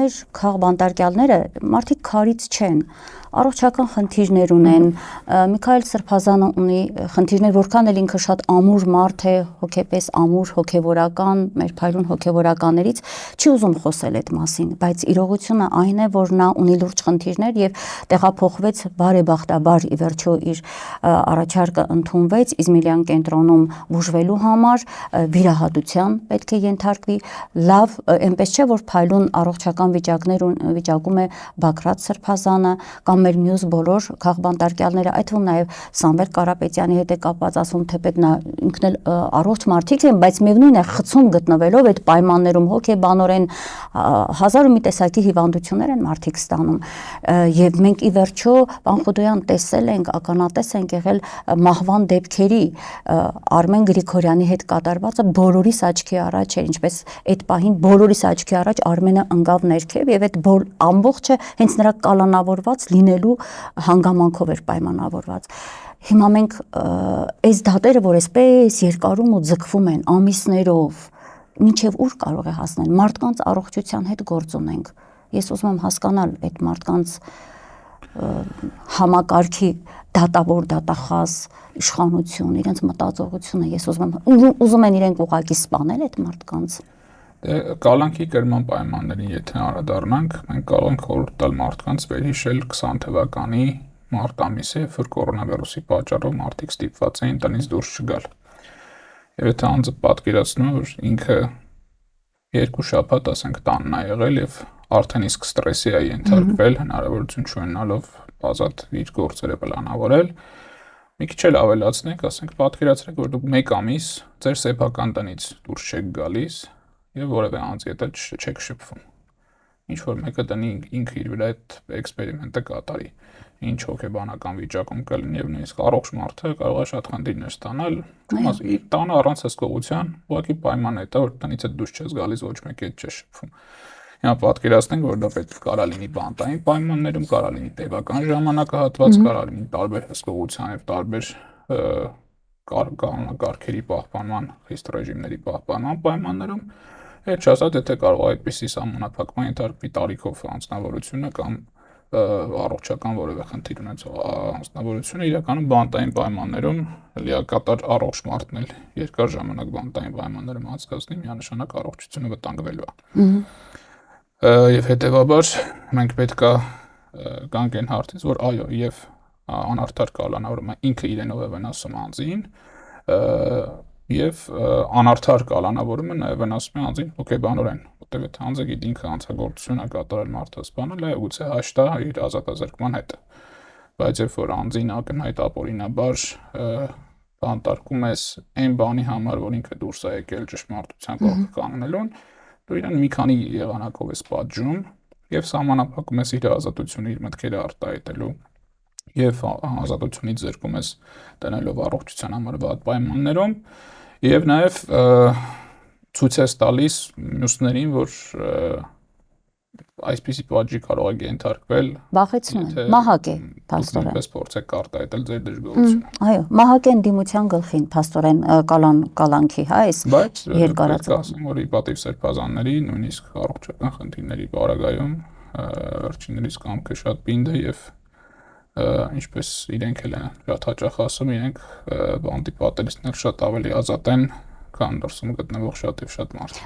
մեր քաղբանտարկյալները մարդիկ քարից չեն, առողջական խնդիրներ ունեն, Միքայել Սրբազանը ունի խնդիրներ, որքան էլ ինքը շատ ամուր մարդ է, հոգեպես ամուր, հոգևորական, մեր փայլուն հոգևորականներից չի ուզում խոսել այդ մասին, բայց իրողությունը այն է, որ նա ունի լուրջ խնդիրներ եւ տեղափոխվեց բարեբախտաբար ի վերջո իր առաջարկը ընդունվեց Իզմիլյան կենտրոնում բուժվելու համար, վիրահատության պետք է ենթարկվի, լավ, այնպես չէ, որ փայլուն առողջական վիճակում է Բագրատ Սրբազանը կամ մեր մյուս բոլոր քաղբանտարկյալները, այդ թվում նաև Սամվել Կարապետյանի հետ է կապված, ասում թեպետ նա ինքն էլ առողջ մարդիկ են, բայց միևնույն է խցում գտնվելով այդ պայմաններում հոգեբանորեն հազար ու մի տեսակի հիվանդություններ են մարդիկ ստանում եւ մենք ի վերջո պան Խուդոյան տեսել ենք, ականատես ենք եղել մահվան դեպքերի Արմեն Գրիգորյանի հետ կատարվածը բոլորիս աչքի առաջ էր, ինչպես այդ պահին բոլորիս աչքի առաջ Արմենը ընկավ ներքև եւ այդ ամբողջը հենց նրա կալանավորված լինելու հանգամանքով էր պայմանավորված։ Հիմա մենք այս դատերը, որ այսպես երկարում ու ձգվում են ամիսներով, մինչև ուր կարող է հասնել, մարդկանց առողջության հետ գործ ունենք։ Ես ուզում եմ հասկանալ այդ մարդկանց համակարգի դատավոր, դատախազ իշխանություն, իրենց մտածողությունը, ես ուզում են իրենք ուղղակի սպանել այդ մարդկանց։ Կալանքի կրման պայմաններին եթե անդրադառնանք, մենք կարող ենք խորհուրդ տալ մարդկանց վերհիշել 20 թվականի մարտ ամիսը, երբ որ կորոնավիրուսի պատճառով մարդիկ ստիպված էին տնից դուրս չգալ։ Եվ եթե անձը պատկերացնում է, որ ինքը 2 շաբաթ, ասենք, տանն է եղել եւ արդեն իսկ ստրեսի է ենթարկվել, հնարավորություն չունենալով ազատ իր գործերը պլանավորել, մի քիչ էլ ավելացնենք, ասենք, պատկերացրեք, որ դուք 1 ամիս ձեր սեփական տնից դուրս չեք գալիս եւ որևէ անձի հետ չեք շփվում։ Ինչ որ մեկը տնի ինքը իր վրա այդ էքսպերիմենտը կատարի, ինչ հոգեբանական վիճակում կլինի եւ նույնիսկ առողջ մարդը կարող է շատ խնդիրներ ստանալ, իր տանը առանց հսկողության, ուղղակի պայման է դա, որ տնից դուրս չես գալիս, ոչ մեկի հետ չես շփվում։ Հիմա պատկերացնենք, որ դա պետք է կարա լինի բանտային պայմաններում, կարա լինի տևական ժամանակահատված, կարա լինի տարբեր հսկողության եւ տարբեր կարգերի պահպանման, խիստ ռեժիմների պահպանման պայմաններում, հետ չասած, եթե կարող է այդպիսի սահմանափակման ենթարկվի տարիքով անձնավորությունը կամ առողջական որևէ խնդիր ունեցող անձնավորությունը, իրականում բանտային պայմաններում լիակատար առողջ մարդն էլ երկար ժամանակ բանտային պայմաններում անցկացնի, միանշանակ առողջությունը վտանգվելու է։ Եվ հետեւաբար մենք պետք է գանք այն հարցից, որ այո, եւ անարդար կալանավորումը ինքը իրենով է վնասում անձին, եւ անարդար կալանավորումը նաեւ վնասում է անձին հոգեբանորեն, որտեղ եթե անձը գիտի ինքը անձնագործություն է կատարել մարդը սպանել է, ուղղակի հաշտ է իր ազատազրկման հետ։ Բայց երբ որ անձին ակնհայտ ապօրինաբար բանտարկում ես այն բանի համար, որ ինքը դուրս է եկել ճշմարտության կողքը կանգնելուն, դու իրան մի քանի եղանակով ես պատժում եւ սահմանափակում ես իր ազատությունը, իր մտքերը արտահայտելու եւ ազատությունից զրկում ես տնելով առողջության համար վատ պայմաններում եւ նաեւ ցույց ես տալիս մյուսներին, որ այսպիսի պատժի կարող է ենթարկվել, վախեցնում են, մահակ է փաստորեն։ Դուք փորձեք արտահայտել ձեր դժգոհությունը։ Այո, մահակ են դիմության գլխին փաստորեն կալանքի, հա, այս երկարացած։ Ասեմ, որ Իպատիվ Սրբազանների նույնիսկ առողջական խնդիրների բարագայում վերջիններիս կամքը շատ պինդ է եւ ինչպես իրենք էլ են շատ հաճախ ասում, իրենք բանտի պատերիստներ շատ ավելի ազատ են, քան դրսում գտնվող շատ եւ շատ մարդ։